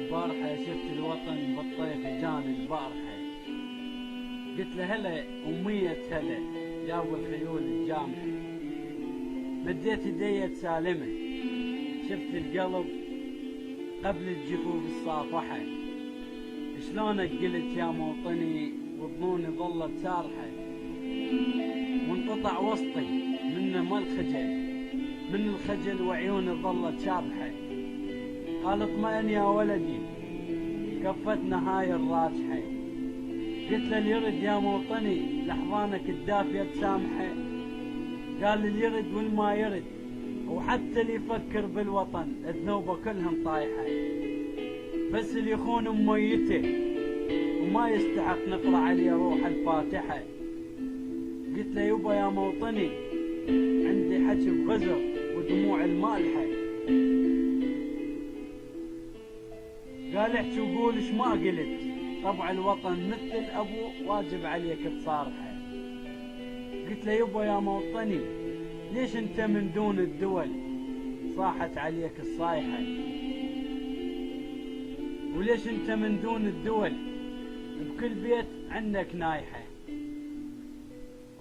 البارحة شفت الوطن بالطيف جاني البارحة، قلت له هلا أمية هلا جاوا الخيول الجامحة، مديت يدي تسالمه، شفت القلب قبل الجفوف الصافحة، شلونك قلت يا موطني وظنوني ظلت سارحة، وانقطع وسطي منه ما الخجل، من الخجل وعيوني ظلت شابحة، قال اطمئن يا ولدي كفتنا هاي الراجحة، قلت له اللي يرد يا موطني لحظانك الدافية بسامحة، قال اللي يرد والما يرد وحتى اللي يفكر بالوطن ذنوبه كلهم طايحة، بس اللي يخون أميته وما يستحق نقرأ عليه روح الفاتحة، قلت له يبا يا موطني عندي حكي بغزر ودموع المالحة، قال احكي وقول اش ما قلت، طبع الوطن مثل ابو واجب عليك تصارحه، قلت له يبا يا موطني ليش انت من دون الدول صاحت عليك الصايحة، وليش انت من دون الدول بكل بيت عندك نايحة،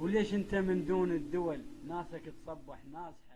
وليش انت من دون الدول ناسك تصبح نازحة.